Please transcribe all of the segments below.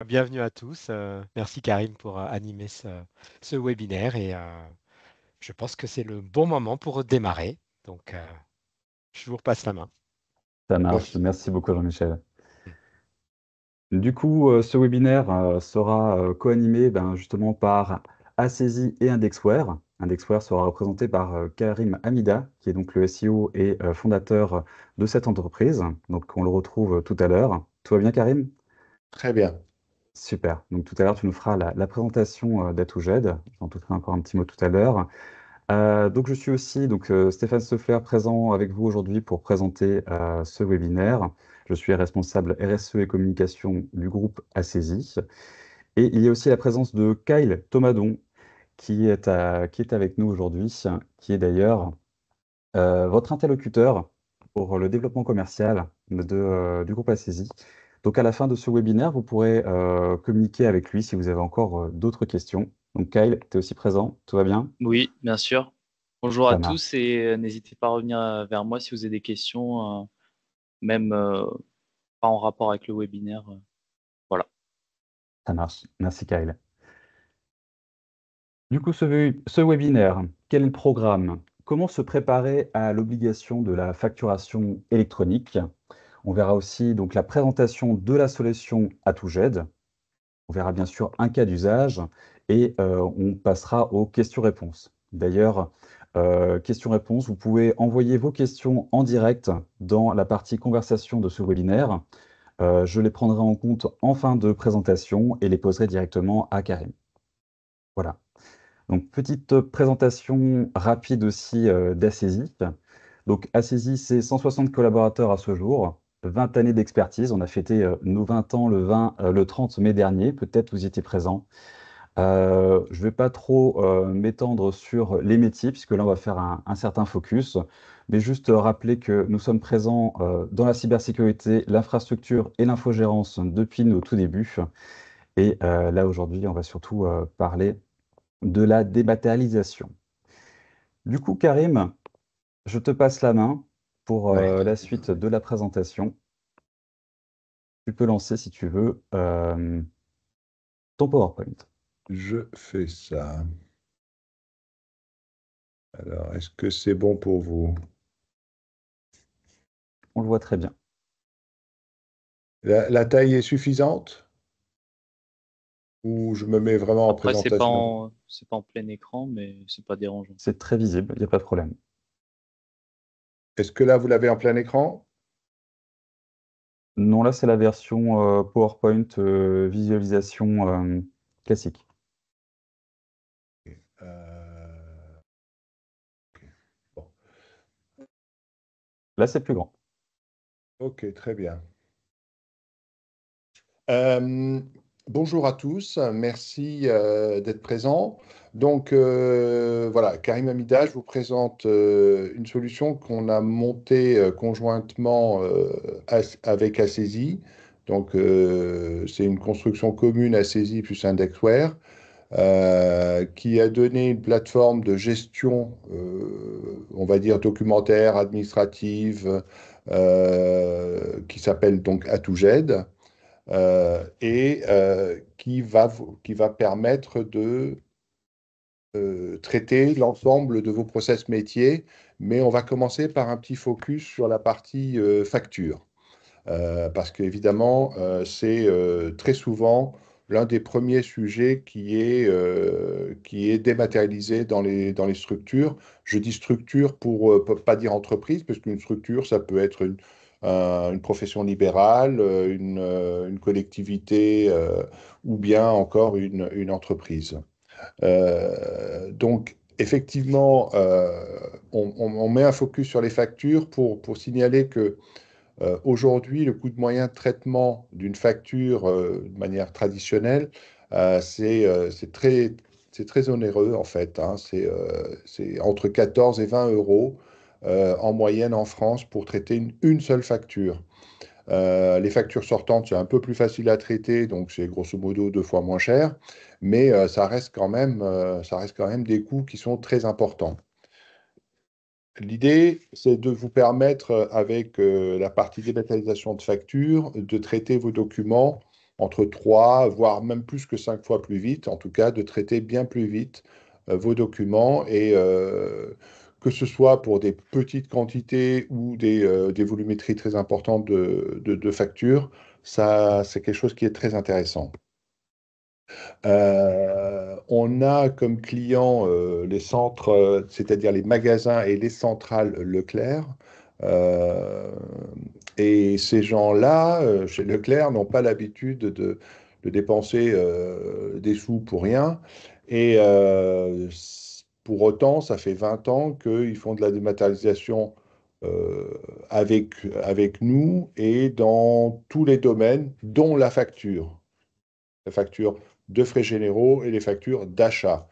Bienvenue à tous. Merci Karim pour animer ce webinaire et je pense que c'est le bon moment pour démarrer. Donc, je vous repasse la main. Ça marche. Merci. Merci beaucoup, Jean-Michel. Mm. Du coup, ce webinaire sera co-animé justement par Assezi et Indexware. Indexware sera représenté par Karim Hamida, qui est donc le SEO et fondateur de cette entreprise. Donc, on le retrouve tout à l'heure. Tout va bien, Karim? Très bien. Super. Donc, tout à l'heure, tu nous feras la présentation d'Atouged. J'en toucherai encore un petit mot tout à l'heure. Donc, je suis aussi Stéphane Stoffler présent avec vous aujourd'hui pour présenter ce webinaire. Je suis responsable RSE et communication du groupe Assezi. Et il y a aussi la présence de Kyle Thomadon qui est avec nous aujourd'hui, qui est d'ailleurs votre interlocuteur pour le développement commercial du groupe Assezi. Donc, à la fin de ce webinaire, vous pourrez communiquer avec lui si vous avez encore d'autres questions. Donc, Kyle, tu es aussi présent, tout va bien? Oui, bien sûr. Bonjour à Ça marche. tous et n'hésitez pas à revenir vers moi si vous avez des questions, même pas en rapport avec le webinaire. Voilà. Ça marche. Merci, Kyle. Du coup, ce webinaire, quel est le programme? Comment se préparer à l'obligation de la facturation électronique? On verra aussi donc la présentation de la solution Atouged. On verra bien sûr un cas d'usage et on passera aux questions-réponses. D'ailleurs, questions-réponses, vous pouvez envoyer vos questions en direct dans la partie conversation de ce webinaire. Je les prendrai en compte en fin de présentation et les poserai directement à Karim. Voilà. Donc, petite présentation rapide aussi d'Assezi. Donc, Assezi, c'est 160 collaborateurs à ce jour, 20 années d'expertise. On a fêté nos 20 ans le 30 mai dernier. Peut-être vous y étiez présent. Je ne vais pas trop m'étendre sur les métiers, puisque là, on va faire un certain focus. Mais juste rappeler que nous sommes présents dans la cybersécurité, l'infrastructure et l'infogérance depuis nos tout débuts. Et là, aujourd'hui, on va surtout parler de la dématérialisation. Du coup, Karim, je te passe la main pour Ouais. la suite de la présentation. Tu peux lancer, si tu veux, ton PowerPoint. Je fais ça. Alors, est-ce que c'est bon pour vous? On le voit très bien. La taille est suffisante? Ou je me mets vraiment en Après, présentation? c'est pas en plein écran, mais c'est pas dérangeant. C'est très visible, il n'y a pas de problème. Est-ce que là, vous l'avez en plein écran? Non, là, c'est la version PowerPoint visualisation classique. Euh, ok. Bon. Là, c'est plus grand. Ok, très bien. Euh, Bonjour à tous, merci d'être présents. Donc voilà, Karim Amida, je vous présente une solution qu'on a montée conjointement avec Assezi. Donc c'est une construction commune Assezi plus Indexware qui a donné une plateforme de gestion, on va dire documentaire, administrative, qui s'appelle donc Atouged et qui va permettre de traiter l'ensemble de vos process métiers, mais on va commencer par un petit focus sur la partie facture. Parce qu'évidemment, c'est très souvent l'un des premiers sujets qui est dématérialisé dans les structures. Je dis structure pour pas dire entreprise, parce qu'une structure, ça peut être une profession libérale, une collectivité ou bien encore une entreprise. Donc, effectivement, on met un focus sur les factures pour signaler que aujourd'hui, le coût de moyen de traitement d'une facture de manière traditionnelle, c'est très onéreux en fait, hein. C'est entre 14 et 20 euros en moyenne en France pour traiter une seule facture. Les factures sortantes, c'est un peu plus facile à traiter, donc c'est grosso modo 2 fois moins cher, mais ça reste quand même des coûts qui sont très importants. L'idée, c'est de vous permettre, avec la partie dématérialisation de factures, de traiter vos documents entre 3, voire même plus que 5 fois plus vite, en tout cas, de traiter bien plus vite vos documents et que ce soit pour des petites quantités ou des volumétries très importantes de factures, ça, c'est quelque chose qui est très intéressant. On a comme clients les centres, c'est-à-dire les magasins et les centrales Leclerc. Euh, et ces gens-là, chez Leclerc, n'ont pas l'habitude de dépenser des sous pour rien. Et pour autant, ça fait 20 ans qu'ils font de la dématérialisation euh, avec nous et dans tous les domaines, dont la facture. La facture de frais généraux et les factures d'achat.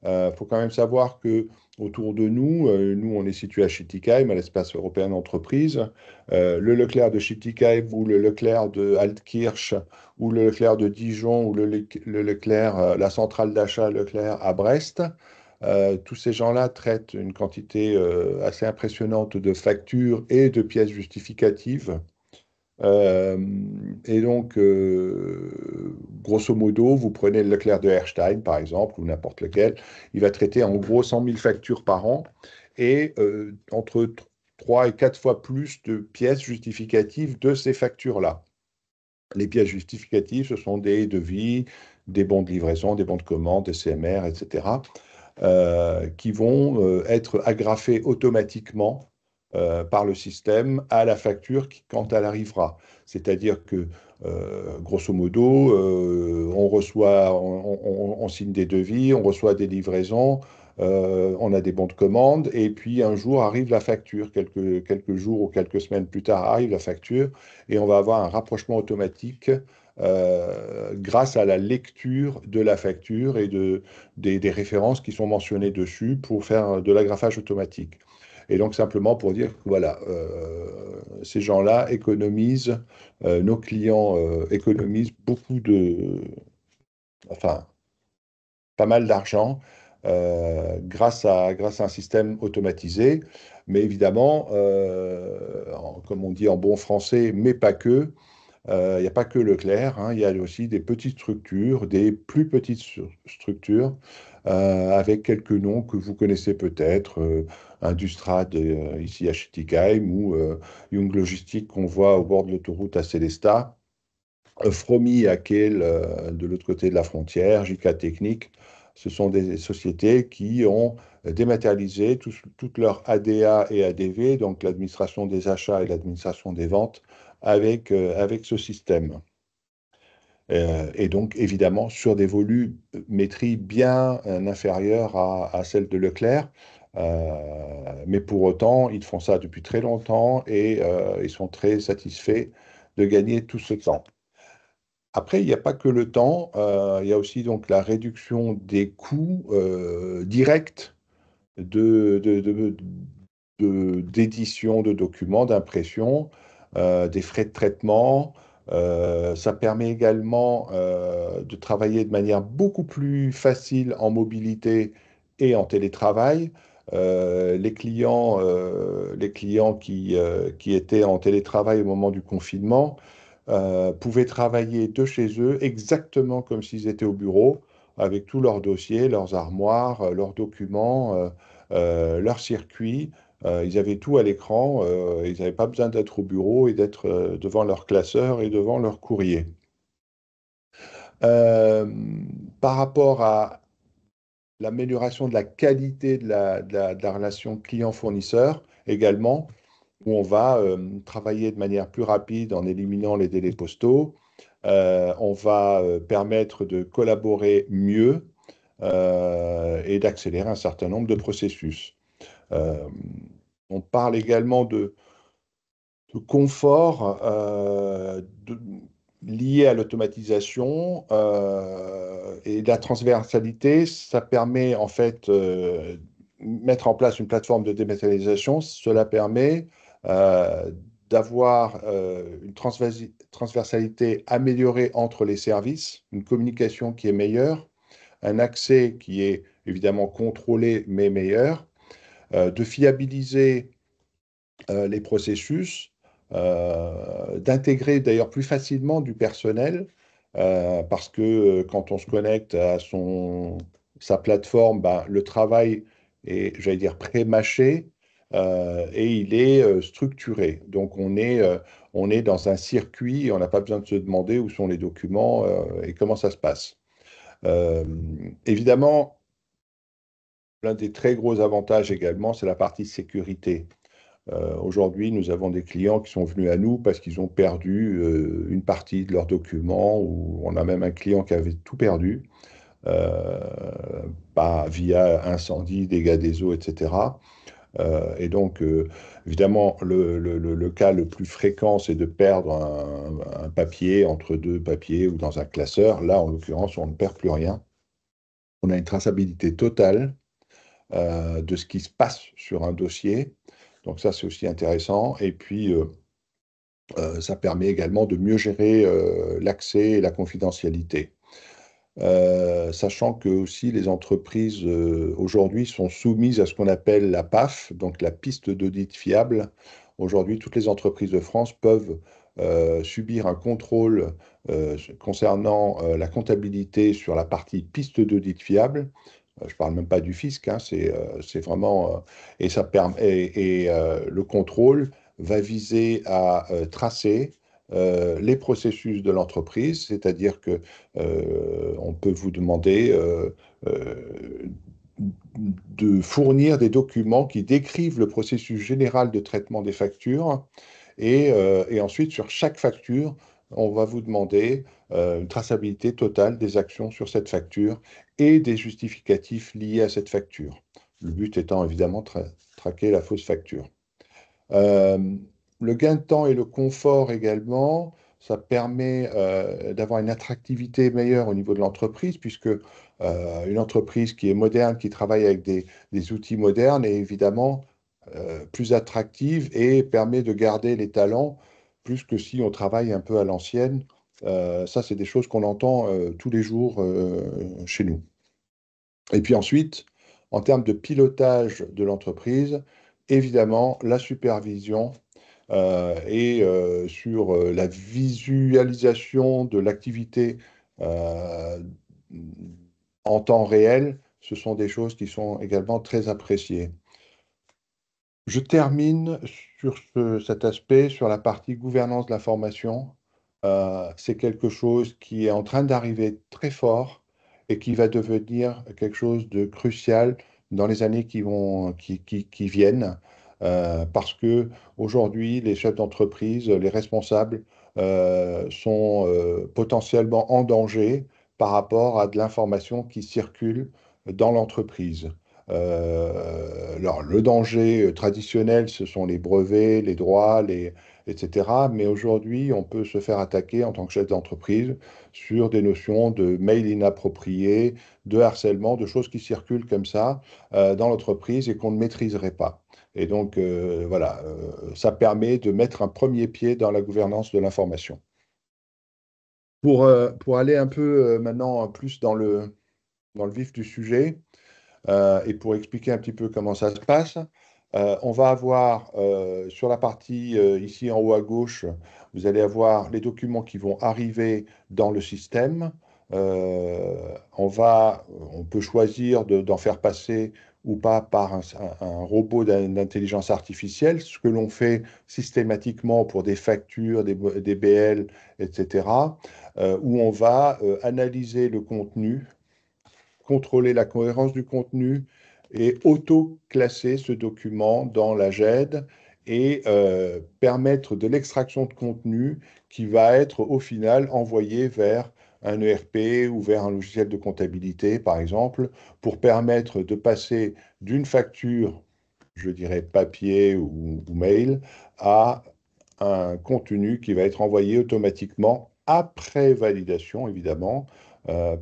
Il faut quand même savoir que autour de nous, nous on est situé à Schiltigheim, à l'espace européen d'entreprise, le Leclerc de Schiltigheim ou le Leclerc de Altkirch ou le Leclerc de Dijon ou le Leclerc, la centrale d'achat Leclerc à Brest, tous ces gens-là traitent une quantité assez impressionnante de factures et de pièces justificatives euh, et donc, grosso modo, vous prenez le Leclerc de Erstein, par exemple, ou n'importe lequel, il va traiter en gros 100 000 factures par an et entre 3 et 4 fois plus de pièces justificatives de ces factures-là. Les pièces justificatives, ce sont des devis, des bons de livraison, des bons de commande, des CMR, etc., qui vont être agrafés automatiquement par le système à la facture quand elle arrivera. C'est-à-dire que, grosso modo, on reçoit, on signe des devis, on reçoit des livraisons, on a des bons de commande, et puis un jour arrive la facture, quelques jours ou quelques semaines plus tard arrive la facture, et on va avoir un rapprochement automatique grâce à la lecture de la facture et des références qui sont mentionnées dessus pour faire de l'agrafage automatique. Et donc simplement pour dire que voilà, ces gens-là économisent, nos clients économisent enfin, pas mal d'argent grâce à un système automatisé. Mais évidemment, comme on dit en bon français, mais pas que, il n'y a pas que Leclerc, hein, il y a aussi des petites structures, des plus petites structures, avec quelques noms que vous connaissez peut-être, Industrade ici à Schiltigheim ou Young Logistique qu'on voit au bord de l'autoroute à Sélestat, Fromy à Kehl de l'autre côté de la frontière, JK Technique. Ce sont des sociétés qui ont dématérialisé toute leur ADA et ADV, donc l'administration des achats et l'administration des ventes, avec ce système. Et donc, évidemment, sur des volumétries bien inférieures à celles de Leclerc. Mais pour autant, ils font ça depuis très longtemps et ils sont très satisfaits de gagner tout ce temps. Après, il n'y a pas que le temps, il y a aussi donc la réduction des coûts directs d'édition de documents, d'impression, des frais de traitement. Ça permet également de travailler de manière beaucoup plus facile en mobilité et en télétravail. Les clients qui étaient en télétravail au moment du confinement pouvaient travailler de chez eux exactement comme s'ils étaient au bureau, avec tous leurs dossiers, leurs armoires, leurs documents, leurs circuits. Ils avaient tout à l'écran. Ils n'avaient pas besoin d'être au bureau et d'être devant leur classeur et devant leur courrier. Euh, Par rapport à l'amélioration de la qualité de la relation client-fournisseur également, où on va travailler de manière plus rapide en éliminant les délais postaux. On va permettre de collaborer mieux et d'accélérer un certain nombre de processus. Euh, on parle également de confort lié à l'automatisation et de la transversalité. Ça permet en fait mettre en place une plateforme de dématérialisation. Cela permet euh, d'avoir une transversalité améliorée entre les services, une communication qui est meilleure, un accès qui est évidemment contrôlé mais meilleur, de fiabiliser les processus, d'intégrer d'ailleurs plus facilement du personnel parce que quand on se connecte à sa plateforme, ben, le travail est, j'allais dire, pré-mâché et il est structuré. Donc on est dans un circuit et on n'a pas besoin de se demander où sont les documents et comment ça se passe. Euh, Évidemment, l'un des très gros avantages également, c'est la partie sécurité. Aujourd'hui, nous avons des clients qui sont venus à nous parce qu'ils ont perdu une partie de leurs documents, ou on a même un client qui avait tout perdu, euh, via incendie, dégâts des eaux, etc. Et donc, évidemment, le cas le plus fréquent, c'est de perdre un papier entre deux papiers ou dans un classeur. Là, en l'occurrence, on ne perd plus rien. On a une traçabilité totale de ce qui se passe sur un dossier. Donc ça, c'est aussi intéressant. Et puis, ça permet également de mieux gérer l'accès et la confidentialité. Sachant que aussi les entreprises aujourd'hui sont soumises à ce qu'on appelle la PAF, donc la piste d'audit fiable. Aujourd'hui, toutes les entreprises de France peuvent subir un contrôle concernant la comptabilité sur la partie piste d'audit fiable. Je ne parle même pas du fisc, hein, c'est vraiment. Et ça permet, le contrôle va viser à tracer les processus de l'entreprise, c'est-à-dire que on peut vous demander euh, de fournir des documents qui décrivent le processus général de traitement des factures et ensuite sur chaque facture, on va vous demander une traçabilité totale des actions sur cette facture et des justificatifs liés à cette facture. Le but étant évidemment traquer la fausse facture. Euh, le gain de temps et le confort également, ça permet d'avoir une attractivité meilleure au niveau de l'entreprise, puisque une entreprise qui est moderne, qui travaille avec des outils modernes, est évidemment plus attractive et permet de garder les talents, plus que si on travaille un peu à l'ancienne. Ça, c'est des choses qu'on entend tous les jours chez nous. Et puis ensuite, en termes de pilotage de l'entreprise, évidemment, la supervision et sur la visualisation de l'activité euh, en temps réel, ce sont des choses qui sont également très appréciées. Je termine sur cet aspect, sur la partie gouvernance de l'information. C'est quelque chose qui est en train d'arriver très fort et qui va devenir quelque chose de crucial dans les années qui viennent. Parce que aujourd'hui, les chefs d'entreprise, les responsables sont potentiellement en danger par rapport à de l'information qui circule dans l'entreprise. Alors, le danger traditionnel, ce sont les brevets, les droits, etc. Mais aujourd'hui, on peut se faire attaquer en tant que chef d'entreprise sur des notions de mail inapproprié, de harcèlement, de choses qui circulent comme ça dans l'entreprise et qu'on ne maîtriserait pas. Et donc, voilà, ça permet de mettre un premier pied dans la gouvernance de l'information. Pour aller un peu maintenant plus dans le vif du sujet, et pour expliquer un petit peu comment ça se passe, on va avoir sur la partie ici en haut à gauche, vous allez avoir les documents qui vont arriver dans le système. On peut choisir d'en faire passer ou pas par un robot d'intelligence artificielle, ce que l'on fait systématiquement pour des factures, des BL, etc., où on va analyser le contenu, contrôler la cohérence du contenu et auto-classer ce document dans la GED et permettre de l'extraction de contenu qui va être au final envoyé vers un ERP ou vers un logiciel de comptabilité, par exemple, pour permettre de passer d'une facture, je dirais papier ou mail, à un contenu qui va être envoyé automatiquement après validation, évidemment,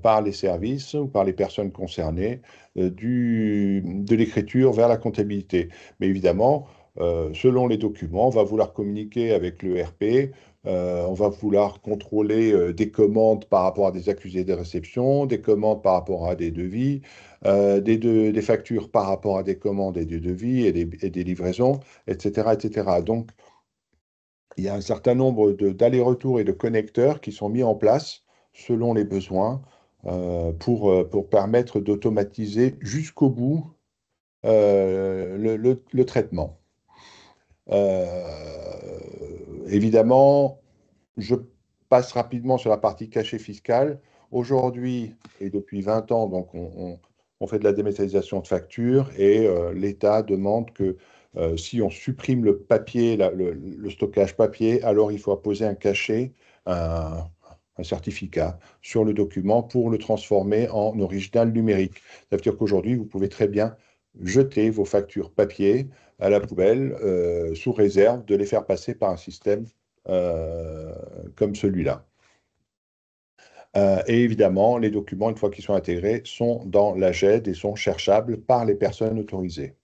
par les services ou par les personnes concernées de l'écriture vers la comptabilité. Mais évidemment, selon les documents, on va vouloir communiquer avec le RP, on va vouloir contrôler des commandes par rapport à des accusés de réception, des commandes par rapport à des devis, des factures par rapport à des commandes et des devis et des livraisons, etc., etc. Donc, il y a un certain nombre d'allers-retours et de connecteurs qui sont mis en place selon les besoins pour permettre d'automatiser jusqu'au bout le traitement. Évidemment, je passe rapidement sur la partie cachet fiscal. Aujourd'hui, et depuis 20 ans, donc on fait de la dématérialisation de factures et l'État demande que si on supprime le papier, le stockage papier, alors il faut apposer un cachet, un certificat sur le document pour le transformer en original numérique. Ça veut dire qu'aujourd'hui, vous pouvez très bien jeter vos factures papier à la poubelle sous réserve de les faire passer par un système comme celui-là. Et évidemment, les documents, une fois qu'ils sont intégrés, sont dans la GED et sont cherchables par les personnes autorisées.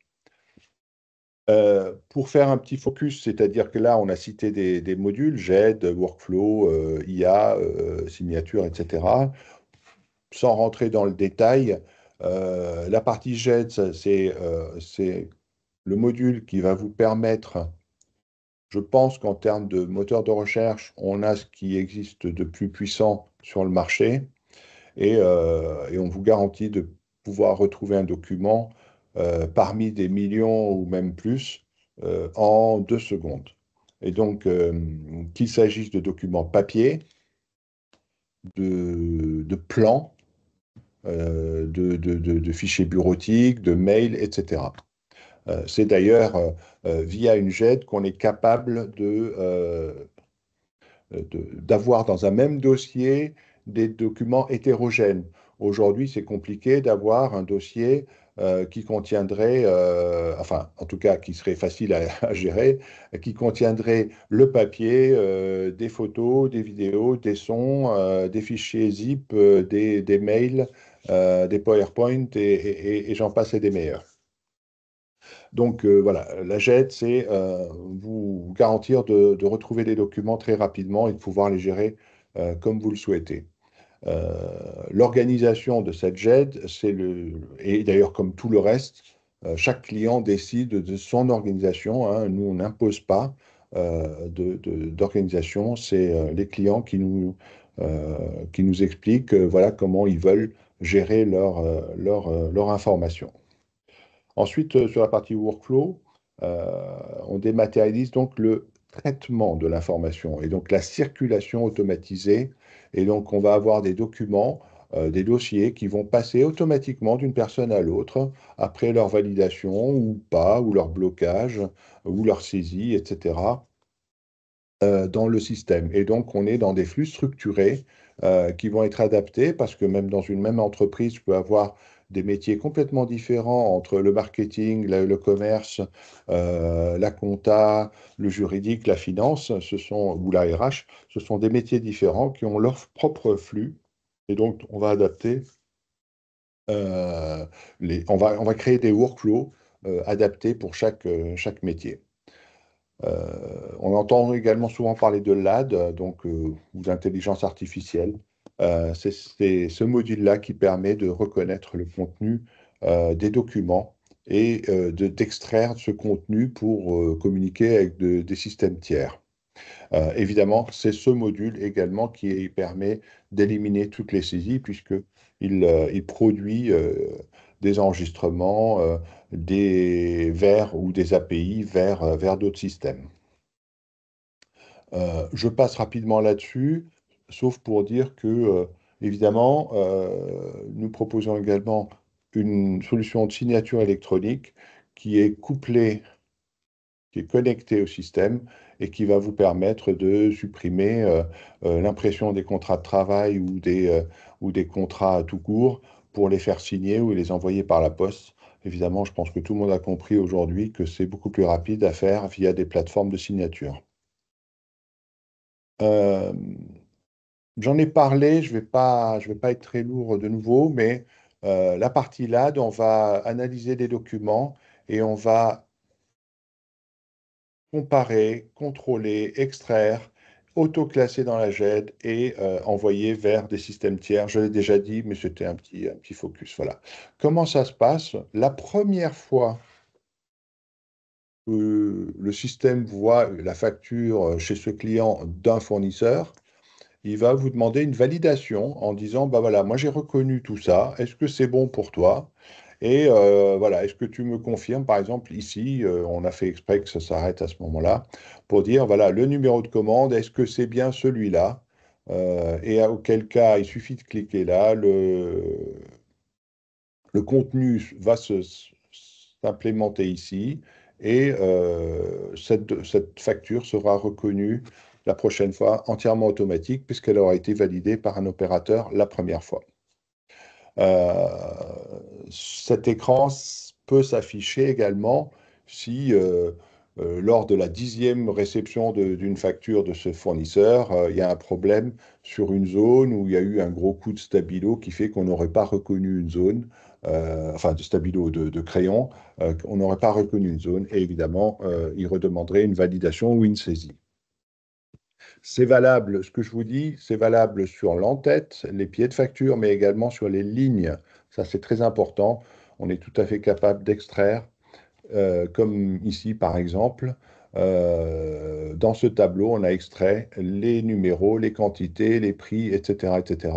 Pour faire un petit focus, c'est-à-dire que là, on a cité des modules, GED, Workflow, IA, signature, etc. Sans rentrer dans le détail, la partie GED, c'est le module qui va vous permettre. Je pense qu'en termes de moteur de recherche, on a ce qui existe de plus puissant sur le marché et on vous garantit de pouvoir retrouver un document parmi des millions ou même plus en 2 secondes. Et donc, qu'il s'agisse de documents papier, de plans, de fichiers bureautiques, de mails, etc. C'est d'ailleurs via une GED qu'on est capable d'avoir dans un même dossier des documents hétérogènes. Aujourd'hui, c'est compliqué d'avoir un dossier qui contiendrait, enfin, en tout cas, qui serait facile à gérer, qui contiendrait le papier, des photos, des vidéos, des sons, des fichiers zip, des mails, des PowerPoint et j'en passe et des meilleurs. Donc voilà, la GED, c'est vous garantir de retrouver les documents très rapidement et de pouvoir les gérer comme vous le souhaitez. L'organisation de cette GED, et d'ailleurs comme tout le reste, chaque client décide de son organisation, hein. Nous, on n'impose pas d'organisation, c'est les clients qui nous expliquent voilà, comment ils veulent gérer leur information. Ensuite, sur la partie workflow, on dématérialise donc le traitement de l'information et donc la circulation automatisée. Et donc, on va avoir des documents, des dossiers qui vont passer automatiquement d'une personne à l'autre après leur validation ou pas, ou leur blocage, ou leur saisie, etc., dans le système. Et donc, on est dans des flux structurés qui vont être adaptés parce que même dans une même entreprise, je peux avoir des métiers complètement différents entre le marketing, le commerce, la compta, le juridique, la finance, ou la RH, ce sont des métiers différents qui ont leur propre flux. Et donc, on va adapter, on va créer des workflows adaptés pour chaque métier. On entend également souvent parler de l'AD, donc, ou d'intelligence artificielle. C'est ce module-là qui permet de reconnaître le contenu des documents et d'extraire ce contenu pour communiquer avec des systèmes tiers. Évidemment, c'est ce module également qui permet d'éliminer toutes les saisies puisqu'il produit des enregistrements ou des API vers d'autres systèmes. Je passe rapidement là-dessus, sauf pour dire que, évidemment, nous proposons également une solution de signature électronique qui est couplée, qui est connectée au système et qui va vous permettre de supprimer l'impression des contrats de travail ou des contrats tout court pour les faire signer ou les envoyer par la poste. Évidemment, je pense que tout le monde a compris aujourd'hui que c'est beaucoup plus rapide à faire via des plateformes de signature. Euh, J'en ai parlé, je vais pas être très lourd de nouveau, mais la partie LAD, on va analyser des documents et on va comparer, contrôler, extraire, auto-classer dans la GED et envoyer vers des systèmes tiers. Je l'ai déjà dit, mais c'était un petit focus. Voilà. Comment ça se passe? La première fois que le système voit la facture chez ce client d'un fournisseur, il va vous demander une validation en disant, bah voilà, moi j'ai reconnu tout ça, est-ce que c'est bon pour toi? Et voilà, est-ce que tu me confirmes, par exemple, ici, on a fait exprès que ça s'arrête à ce moment-là, pour dire, voilà, le numéro de commande, est-ce que c'est bien celui-là? Auquel cas, il suffit de cliquer là, le contenu va s'implémenter ici et cette facture sera reconnue la prochaine fois entièrement automatique puisqu'elle aura été validée par un opérateur la première fois. Euh, Cet écran peut s'afficher également si, lors de la 10e réception d'une facture de ce fournisseur, il y a un problème sur une zone où il y a eu un gros coup de stabilo qui fait qu'on n'aurait pas reconnu une zone, enfin de stabilo de crayon, on n'aurait pas reconnu une zone et évidemment, il redemanderait une validation ou une saisie. C'est valable, ce que je vous dis, c'est valable sur l'entête, les pieds de facture, mais également sur les lignes. Ça, c'est très important. On est tout à fait capable d'extraire, comme ici par exemple. Dans ce tableau, on a extrait les numéros, les quantités, les prix, etc., etc.,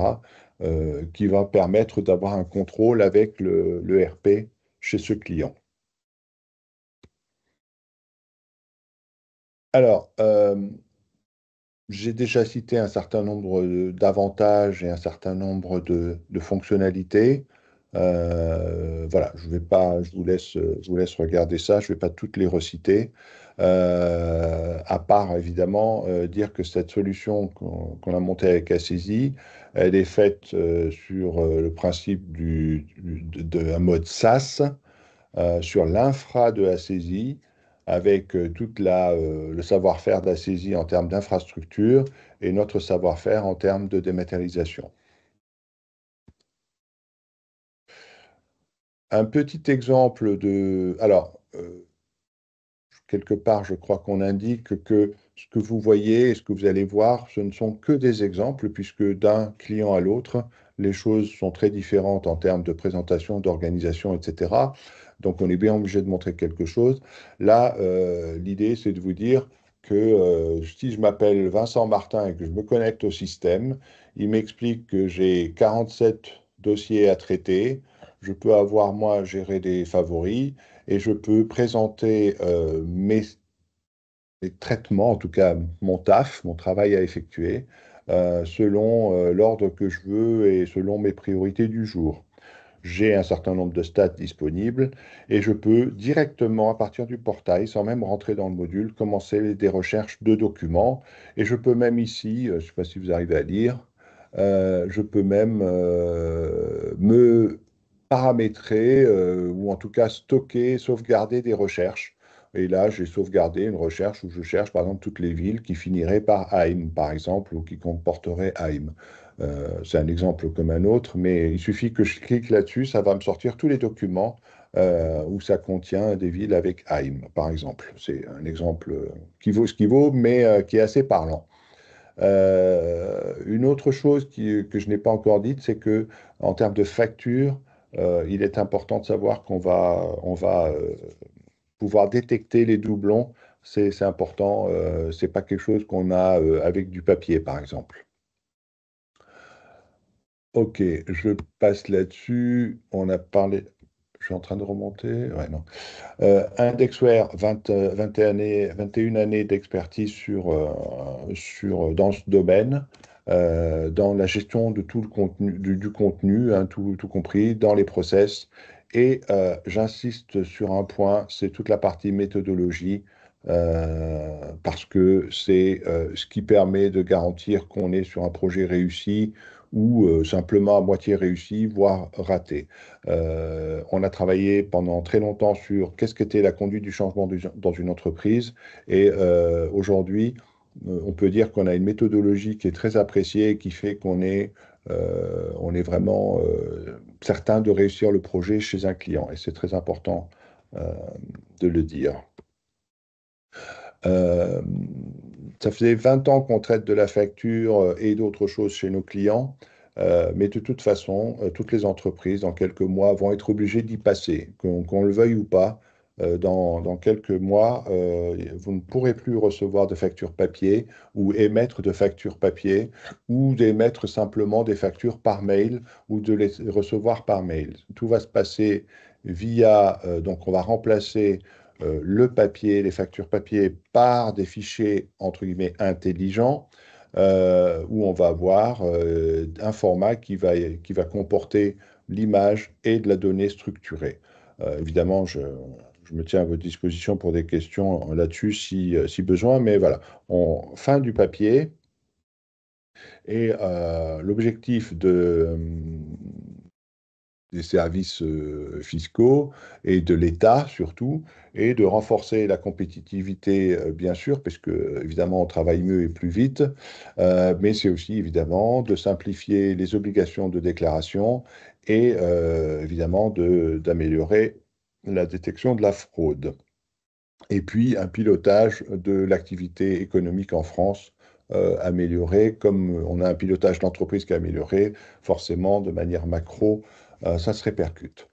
qui va permettre d'avoir un contrôle avec le RP chez ce client. Alors, j'ai déjà cité un certain nombre d'avantages et un certain nombre de fonctionnalités. Voilà, je vais pas, je vous laisse regarder ça. Je ne vais pas toutes les reciter. À part évidemment dire que cette solution qu'on a montée avec Assisi, elle est faite sur le principe d'un mode SaaS sur l'infra de la saisie, avec le savoir-faire de la saisie en termes d'infrastructure et notre savoir-faire en termes de dématérialisation. Un petit exemple de... Alors, quelque part, je crois qu'on indique que ce que vous voyez et ce que vous allez voir, ce ne sont que des exemples, puisque d'un client à l'autre, les choses sont très différentes en termes de présentation, d'organisation, etc. Donc, on est bien obligé de montrer quelque chose. Là, l'idée, c'est de vous dire que si je m'appelle Vincent Martin et que je me connecte au système, il m'explique que j'ai 47 dossiers à traiter. Je peux avoir, moi, géré des favoris et je peux présenter mes traitements, en tout cas mon taf, mon travail à effectuer, selon l'ordre que je veux et selon mes priorités du jour. J'ai un certain nombre de stats disponibles et je peux directement, à partir du portail, sans même rentrer dans le module, commencer des recherches de documents. Et je peux même ici, je ne sais pas si vous arrivez à lire, je peux même me paramétrer ou en tout cas stocker, sauvegarder des recherches. Et là, j'ai sauvegardé une recherche où je cherche par exemple toutes les villes qui finiraient par AIM, par exemple, ou qui comporteraient AIM. C'est un exemple comme un autre, mais il suffit que je clique là-dessus, ça va me sortir tous les documents où ça contient des villes avec AIM, par exemple. C'est un exemple qui vaut ce qu'il vaut, mais qui est assez parlant. Une autre chose que je n'ai pas encore dite, c'est que en termes de facture, il est important de savoir on va pouvoir détecter les doublons. C'est important. C'est pas quelque chose qu'on a avec du papier, par exemple. Ok, je passe là-dessus. On a parlé. Je suis en train de remonter. Ouais, non. Indexware, 21 années d'expertise dans ce domaine, dans la gestion de tout le contenu, du contenu, hein, tout compris, dans les process. Et j'insiste sur un point, c'est toute la partie méthodologie, parce que c'est ce qui permet de garantir qu'on est sur un projet réussi ou simplement à moitié réussi, voire raté. On a travaillé pendant très longtemps sur qu'est-ce qu'était la conduite du changement dans une entreprise. Et aujourd'hui, on peut dire qu'on a une méthodologie qui est très appréciée et qui fait on est vraiment certain de réussir le projet chez un client. Et c'est très important euh, de le dire. Euh, Ça faisait 20 ans qu'on traite de la facture et d'autres choses chez nos clients, mais de toute façon, toutes les entreprises, dans quelques mois, vont être obligées d'y passer, qu'on le veuille ou pas. dans quelques mois, vous ne pourrez plus recevoir de factures papier ou émettre de factures papier ou d'émettre simplement des factures par mail ou de les recevoir par mail. Tout va se passer via, donc on va remplacer le papier, les factures papier par des fichiers entre guillemets intelligents où on va avoir un format qui va comporter l'image et de la donnée structurée. Évidemment, je me tiens à votre disposition pour des questions là-dessus si besoin, mais voilà, fin du papier. Et l'objectif des services fiscaux et de l'État surtout, est de renforcer la compétitivité, bien sûr, parce que évidemment on travaille mieux et plus vite, mais c'est aussi évidemment de simplifier les obligations de déclaration et évidemment d'améliorer la détection de la fraude. Et puis un pilotage de l'activité économique en France amélioré, comme on a un pilotage d'entreprise qui est amélioré, forcément de manière macro, ça se répercute.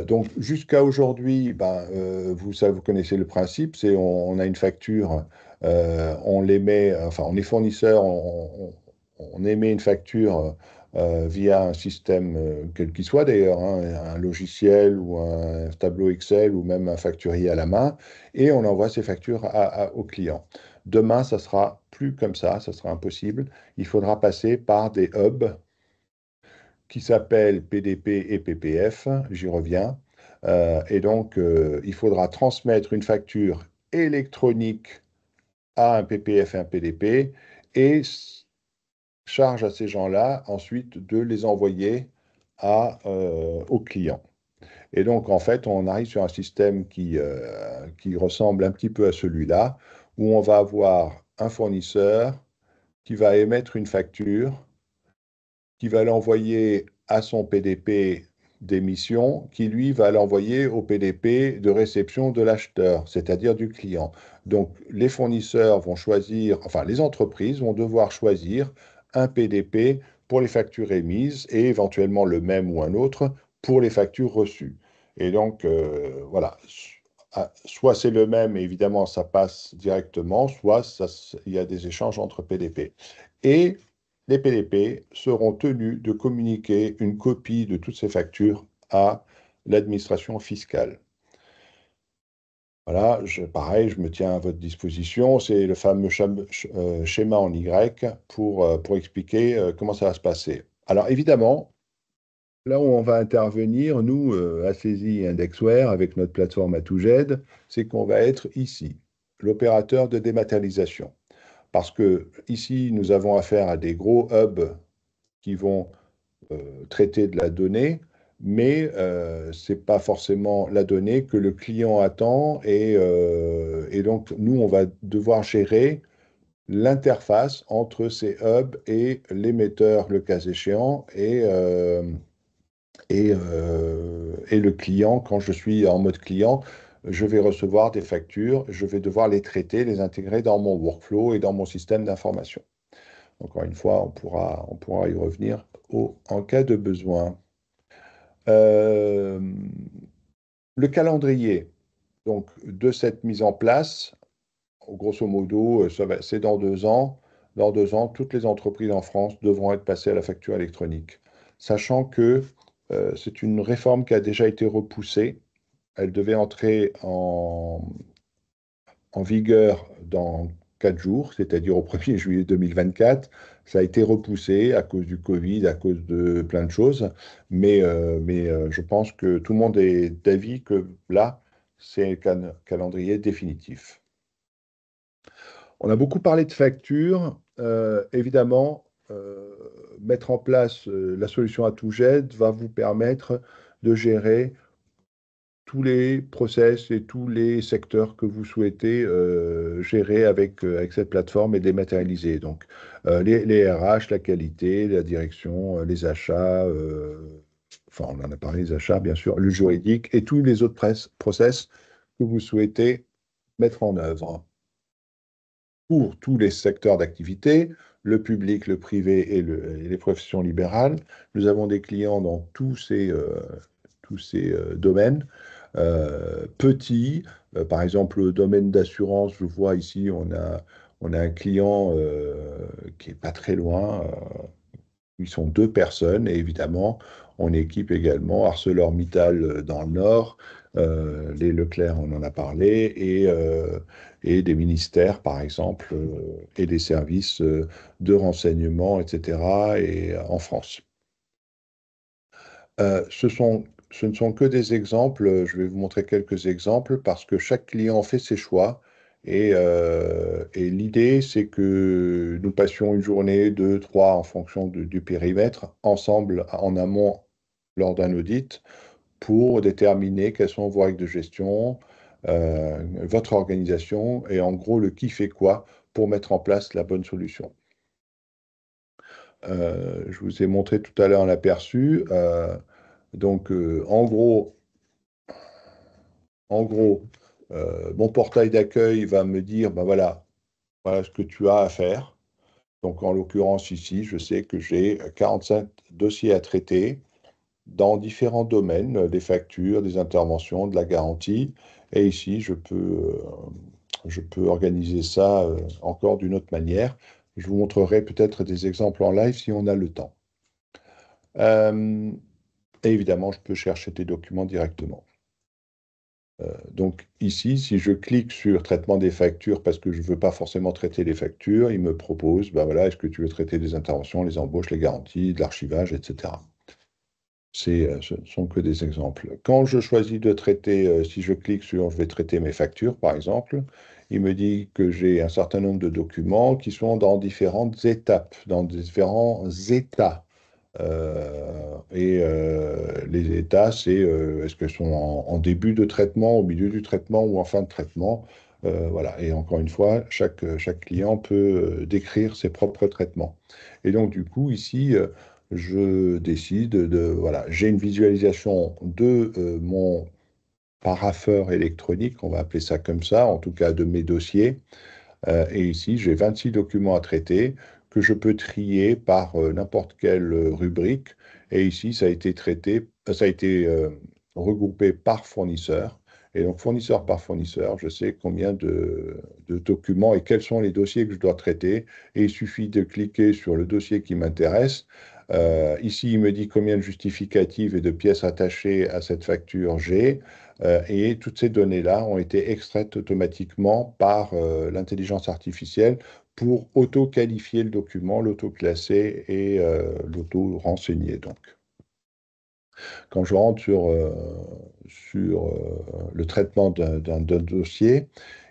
Donc jusqu'à aujourd'hui, vous connaissez le principe, c'est on a une facture, on l'émet, enfin on est fournisseur, on émet une facture via un système, quel qu'il soit d'ailleurs, hein, un logiciel ou un tableau Excel ou même un facturier à la main, et on envoie ces factures au client. Demain, ça sera plus comme ça sera impossible. Il faudra passer par des hubs qui s'appellent PDP et PPF, j'y reviens. Et donc, il faudra transmettre une facture électronique à un PPF et un PDP et charge à ces gens-là ensuite de les envoyer aux clients. Et donc, en fait, on arrive sur un système qui ressemble un petit peu à celui-là, où on va avoir un fournisseur qui va émettre une facture, qui va l'envoyer à son PDP d'émission, qui lui va l'envoyer au PDP de réception de l'acheteur, c'est-à-dire du client. Donc les fournisseurs vont choisir, enfin les entreprises vont devoir choisir un PDP pour les factures émises et éventuellement le même ou un autre pour les factures reçues. Et donc voilà, soit c'est le même et évidemment ça passe directement, soit il y a des échanges entre PDP. Et les PDP seront tenus de communiquer une copie de toutes ces factures à l'administration fiscale. Voilà, pareil, je me tiens à votre disposition. C'est le fameux schéma en Y pour expliquer comment ça va se passer. Alors évidemment, là où on va intervenir, nous, Assesi et Indexware, avec notre plateforme A2Z, c'est qu'on va être ici, l'opérateur de dématérialisation. Parce que ici, nous avons affaire à des gros hubs qui vont traiter de la donnée, mais ce n'est pas forcément la donnée que le client attend. Et donc, nous, on va devoir gérer l'interface entre ces hubs et l'émetteur, le cas échéant, et le client. Quand je suis en mode client, je vais recevoir des factures, je vais devoir les traiter, les intégrer dans mon workflow et dans mon système d'information. Encore une fois, on pourra y revenir en cas de besoin. Euh, le calendrier donc, de cette mise en place, grosso modo, c'est dans 2 ans. Dans 2 ans, toutes les entreprises en France devront être passées à la facture électronique. Sachant que c'est une réforme qui a déjà été repoussée. Elle devait entrer en vigueur dans 4 jours, c'est-à-dire au 1er juillet 2024. Ça a été repoussé à cause du Covid, à cause de plein de choses, mais je pense que tout le monde est d'avis que là, c'est un calendrier définitif. On a beaucoup parlé de factures. Évidemment, mettre en place la solution A2Z va vous permettre de gérer tous les process et tous les secteurs que vous souhaitez gérer avec cette plateforme et dématérialiser. Donc, les RH, la qualité, la direction, les achats, enfin, on en a parlé, les achats, bien sûr, le juridique et tous les autres process que vous souhaitez mettre en œuvre. Pour tous les secteurs d'activité, le public, le privé et les professions libérales, nous avons des clients dans tous ces domaines. petits. Par exemple, le domaine d'assurance, je vois ici, on a un client qui est pas très loin. Ils sont deux personnes et évidemment, on équipe également ArcelorMittal dans le Nord, les Leclerc, on en a parlé, et des ministères, par exemple, et des services de renseignement, etc., et en France. Ce ne sont que des exemples. Je vais vous montrer quelques exemples parce que chaque client fait ses choix. Et l'idée, c'est que nous passions une journée, deux, trois, en fonction du périmètre, ensemble en amont lors d'un audit pour déterminer quelles sont vos règles de gestion, votre organisation et en gros le qui fait quoi pour mettre en place la bonne solution. Je vous ai montré tout à l'heure l'aperçu. Donc, en gros mon portail d'accueil va me dire, ben voilà, voilà ce que tu as à faire. Donc, en l'occurrence, ici, je sais que j'ai 45 dossiers à traiter dans différents domaines, des factures, des interventions, de la garantie. Et ici, je peux organiser ça encore d'une autre manière. Je vous montrerai peut-être des exemples en live si on a le temps. Et évidemment, je peux chercher des documents directement. Donc ici, si je clique sur traitement des factures parce que je ne veux pas forcément traiter les factures, il me propose, ben voilà, est-ce que tu veux traiter des interventions, les embauches, les garanties, de l'archivage, etc. Ce ne sont que des exemples. Quand je choisis de traiter, si je clique sur je vais traiter mes factures, par exemple, il me dit que j'ai un certain nombre de documents qui sont dans différentes étapes, dans différents états. Les états, c'est est-ce qu'elles sont en début de traitement, au milieu du traitement ou en fin de traitement. Voilà. Et encore une fois, chaque client peut décrire ses propres traitements. Et donc, du coup, ici, je décide voilà, j'ai une visualisation de mon parapheur électronique, on va appeler ça comme ça, en tout cas de mes dossiers. Et ici, j'ai 26 documents à traiter que je peux trier par n'importe quelle rubrique. Et ici, ça a été traité, ça a été regroupé par fournisseur. Et donc, fournisseur par fournisseur, je sais combien de documents et quels sont les dossiers que je dois traiter. Et il suffit de cliquer sur le dossier qui m'intéresse. Ici, il me dit combien de justificatives et de pièces attachées à cette facture j'ai. Et toutes ces données-là ont été extraites automatiquement par l'intelligence artificielle pour auto-qualifier le document, l'auto-classer et l'auto-renseigner. Donc, quand je rentre sur le traitement d'un dossier,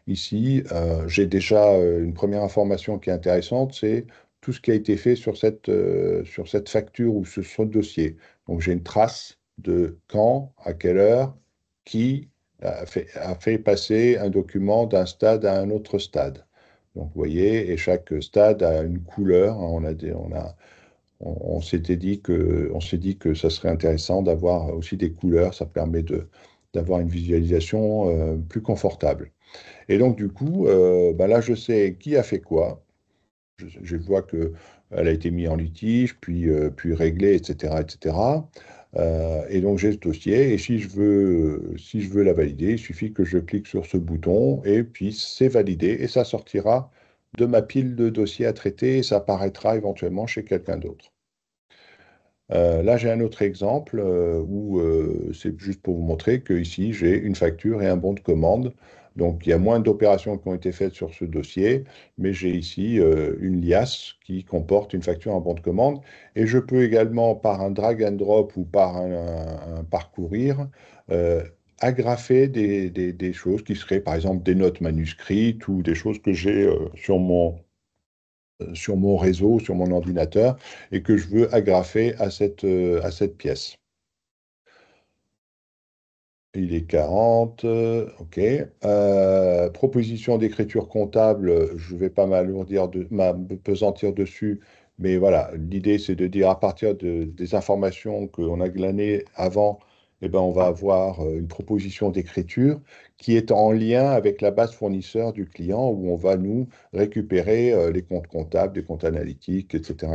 ici, j'ai déjà une première information qui est intéressante, c'est tout ce qui a été fait sur cette facture ou sur ce dossier. Donc, j'ai une trace de quand, à quelle heure, qui a fait passer un document d'un stade à un autre stade. Donc, vous voyez, et chaque stade a une couleur. Hein. On s'est dit que ça serait intéressant d'avoir aussi des couleurs. Ça permet d'avoir une visualisation plus confortable. Et donc, du coup, ben là, je sais qui a fait quoi. Je vois qu'elle a été mise en litige, puis réglée, etc., etc. Et donc, j'ai ce dossier. Et si je veux la valider, il suffit que je clique sur ce bouton et puis c'est validé. Et ça sortira de ma pile de dossiers à traiter et ça apparaîtra éventuellement chez quelqu'un d'autre. Là, j'ai un autre exemple où c'est juste pour vous montrer que ici j'ai une facture et un bon de commande. Donc, il y a moins d'opérations qui ont été faites sur ce dossier, mais j'ai ici une liasse qui comporte une facture et un bon de commande. Et je peux également, par un drag and drop ou par un parcourir, agrafer des choses qui seraient, par exemple, des notes manuscrites ou des choses que j'ai sur mon réseau, sur mon ordinateur, et que je veux agrafer à cette pièce. Il est 40, OK. Proposition d'écriture comptable, je ne vais pas m'apesantir dessus, mais voilà, l'idée c'est de dire à partir des informations qu'on a glanées avant, eh ben, on va avoir une proposition d'écriture qui est en lien avec la base fournisseur du client où on va nous récupérer les comptes comptables, les comptes analytiques, etc.,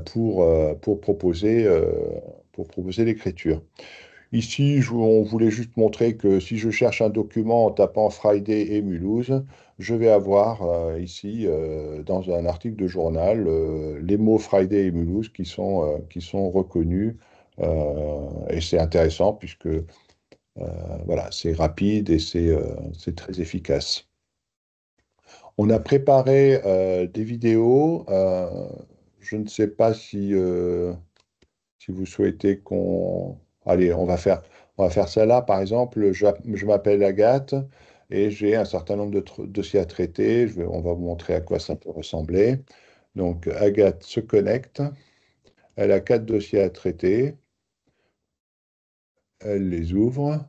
pour proposer l'écriture. Ici, on voulait juste montrer que si je cherche un document en tapant Friday et Mulhouse, je vais avoir ici, dans un article de journal, les mots Friday et Mulhouse qui sont reconnus. Et c'est intéressant puisque voilà, c'est rapide et c'est très efficace. On a préparé des vidéos. Je ne sais pas si vous souhaitez qu'on... Allez, on va faire ça là. Par exemple, je m'appelle Agathe et j'ai un certain nombre de dossiers à traiter. On va vous montrer à quoi ça peut ressembler. Donc, Agathe se connecte. Elle a 4 dossiers à traiter. Elle les ouvre.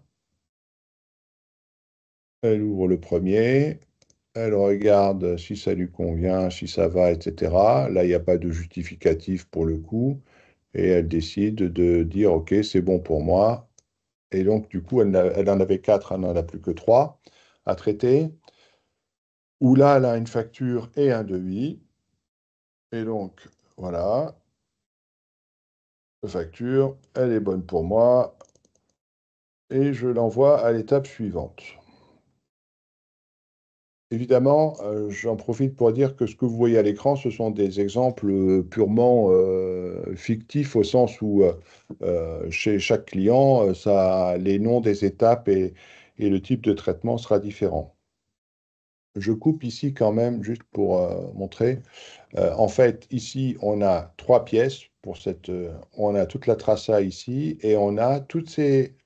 Elle ouvre le premier. Elle regarde si ça lui convient, si ça va, etc. Là, il n'y a pas de justificatif pour le coup. Et elle décide de dire, OK, c'est bon pour moi. Et donc, du coup, elle en avait 4, elle n'en a plus que 3 à traiter. Où là, elle a une facture et un devis. Et donc, voilà, la facture, elle est bonne pour moi. Et je l'envoie à l'étape suivante. Évidemment, j'en profite pour dire que ce que vous voyez à l'écran, ce sont des exemples purement fictifs au sens où chez chaque client, les noms des étapes et le type de traitement sera différent. Je coupe ici quand même juste pour montrer. En fait, ici, on a 3 pièces pour on a toute la traça ici et on a toutes ces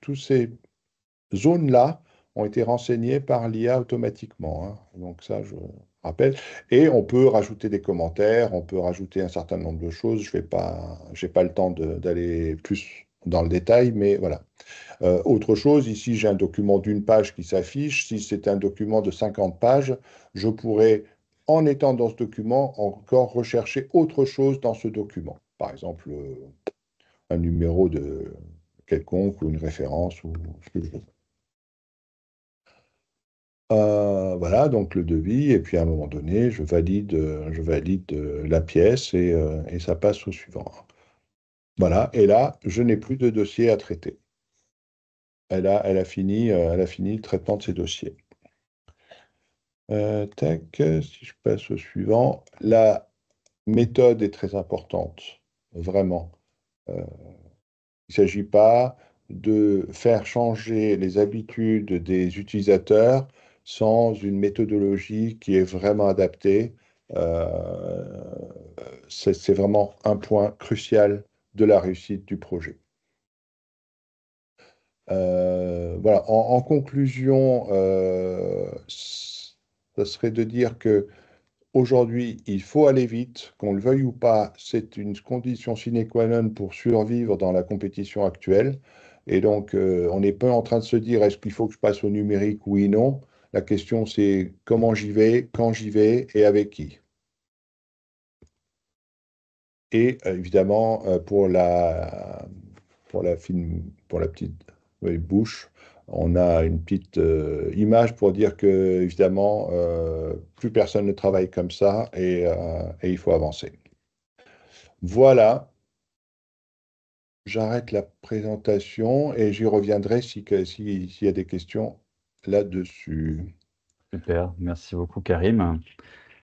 zones-là ont été renseignées par l'IA automatiquement, hein. Donc ça, je rappelle. Et on peut rajouter des commentaires, on peut rajouter un certain nombre de choses. J'ai pas le temps d'aller plus dans le détail, mais voilà. Autre chose, ici j'ai un document d'une page qui s'affiche. Si c'est un document de 50 pages, je pourrais, en étant dans ce document, encore rechercher autre chose dans ce document. Par exemple, un numéro de quelconque ou une référence ou ce que je veux. Voilà, donc le devis, et puis à un moment donné, je valide la pièce et ça passe au suivant. Voilà, et là, je n'ai plus de dossier à traiter. Elle a fini le traitement de ses dossiers. Tac, si je passe au suivant, la méthode est très importante, vraiment. Euh, il ne s'agit pas de faire changer les habitudes des utilisateurs sans une méthodologie qui est vraiment adaptée. Euh, c'est vraiment un point crucial de la réussite du projet. Voilà. En conclusion, ça serait de dire que aujourd'hui, il faut aller vite, qu'on le veuille ou pas, c'est une condition sine qua non pour survivre dans la compétition actuelle. Et donc, on n'est pas en train de se dire, est-ce qu'il faut que je passe au numérique, oui, non. La question, c'est comment j'y vais, quand j'y vais et avec qui. Et évidemment, pour la petite bouche, on a une petite image pour dire que, évidemment, plus personne ne travaille comme ça et il faut avancer. Voilà, j'arrête la présentation et j'y reviendrai s'il y a des questions là-dessus. Super, merci beaucoup Karim.